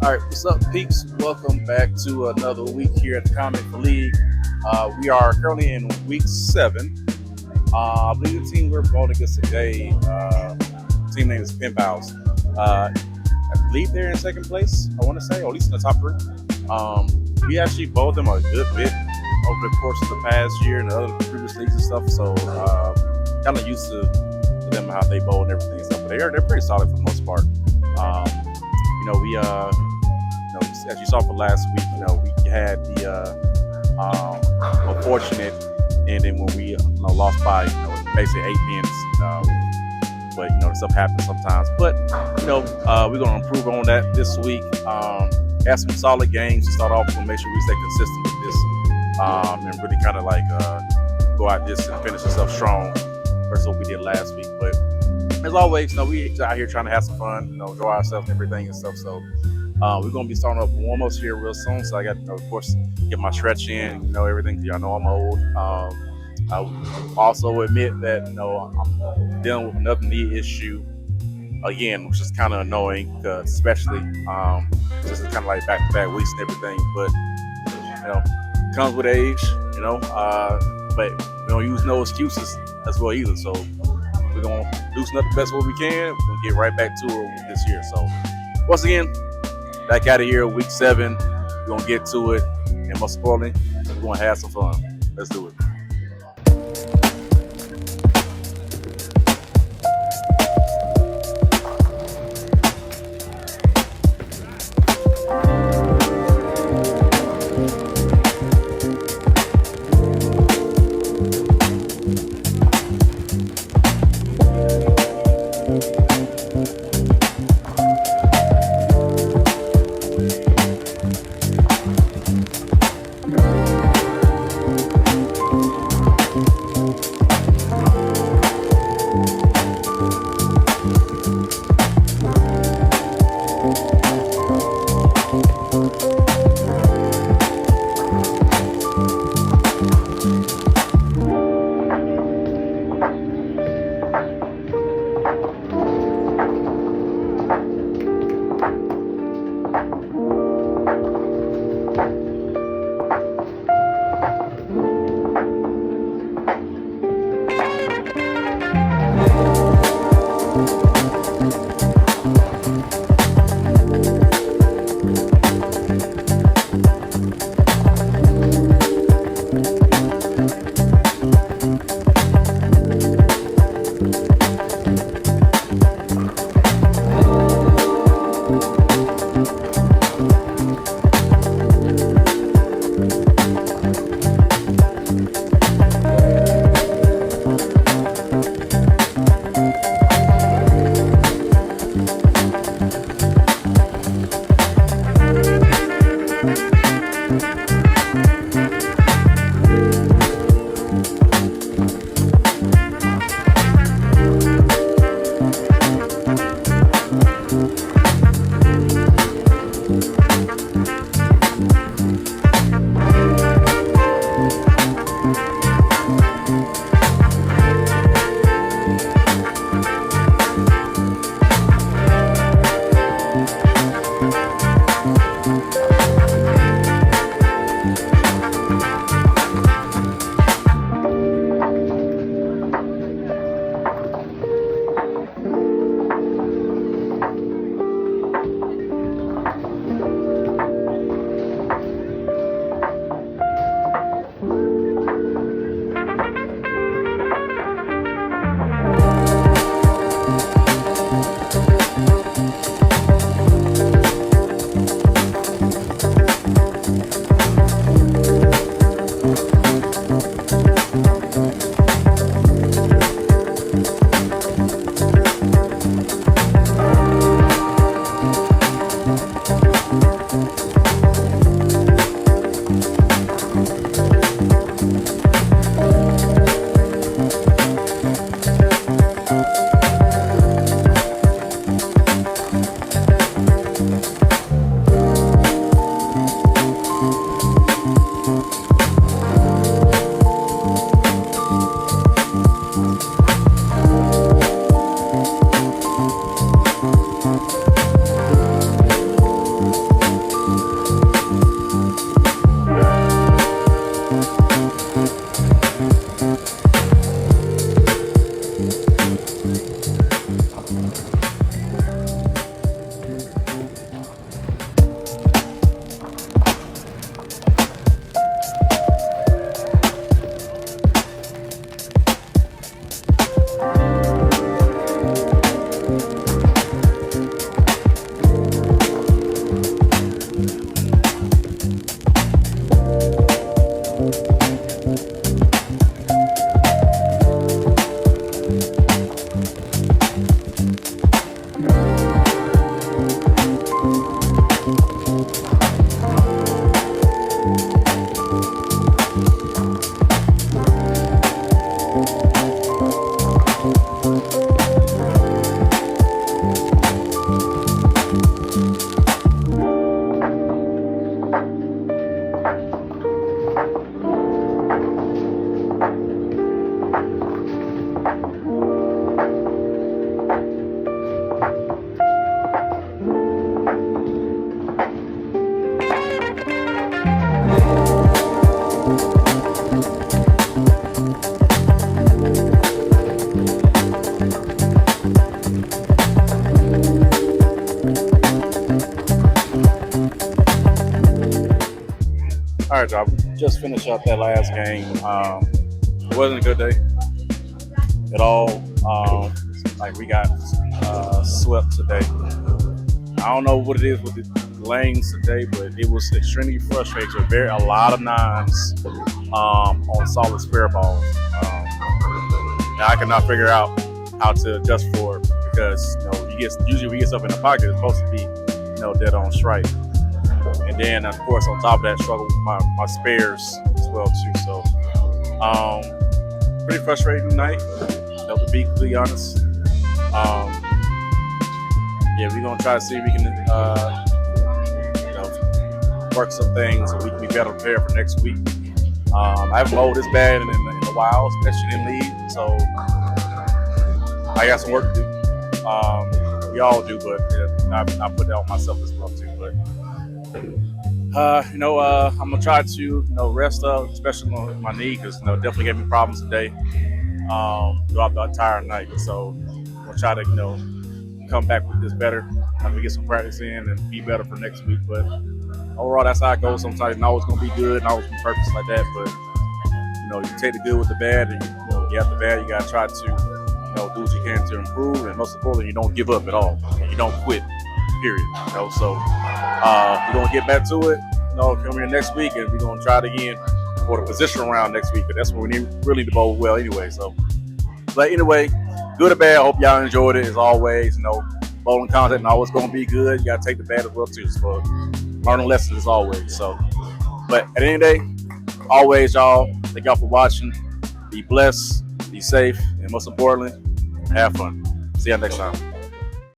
All right, what's up, peeps? Welcome back to another week here at the Comic League. We are currently in week 7. I believe the team we're going against today, team name is Pen Pals. I believe they're in second place, I want to say, or at least in the top 3. We actually bowled them a good bit over the course of the past year and the other previous leagues and stuff, so kind of used to them, how they bowl and everything and stuff. But they're pretty solid for the most part. We as you saw for last week, we had the unfortunate ending when we lost by basically 8 pins. But stuff happens sometimes. But we're gonna improve on that this week. Have some solid games to start off. We'll make sure we stay consistent with this, and really kind of go out this and finish this up strong versus what we did last week. But as always, we out here trying to have some fun, enjoy ourselves and everything and stuff. So we're gonna be starting up warm-ups here real soon. So I got of course, get my stretch in, everything. Y'all know I'm old. I also admit that I'm dealing with another knee issue again, which is kind of annoying, especially just kind of like back-to-back weeks and everything. But it comes with age, but we don't use no excuses as well either. So we're gonna do the best what we can. We're gonna get right back to it this year. So once again, back out of here, week 7. We're gonna get to it, and most importantly, we're gonna have some fun. Let's do it. All right, y'all. Just finished up that last game. It wasn't a good day at all. Like we got swept today. I don't know what it is with the lanes today, but it was extremely frustrating. A lot of nines on solid square balls. Now I cannot figure out how to adjust for it because usually we get stuff in the pocket, it's supposed to be dead on strike. And then of course on top of that, struggle with my spares as well too. So pretty frustrating night. To be completely honest. Yeah, we're gonna try to see if we can work some things so we can be better prepared for next week. I haven't mowed this bad in a while, especially in league. So I got some work to do. We all do, but I put that on myself as well too. But I'm gonna try to rest up, especially on my knee, because definitely gave me problems today throughout the entire night. So I'm gonna try to come back with this better after we get some practice in and be better for next week. But overall, that's how it goes. Sometimes it's not always gonna be good, not always gonna be perfect like that. But you take the good with the bad, and you have the bad. You gotta try to do what you can to improve, and most importantly, you don't give up at all. You don't quit. Period. So we're gonna get back to it. Come here next week, and we're gonna try it again for the position round next week. But that's what we really need to bowl well anyway. So, but anyway, good or bad, I hope y'all enjoyed it as always. Bowling content always gonna be good. You gotta take the bad as well too. So learning lessons as always. So, but at the end of the day, always y'all, thank y'all for watching. Be blessed, be safe, and most importantly, have fun. See y'all next time.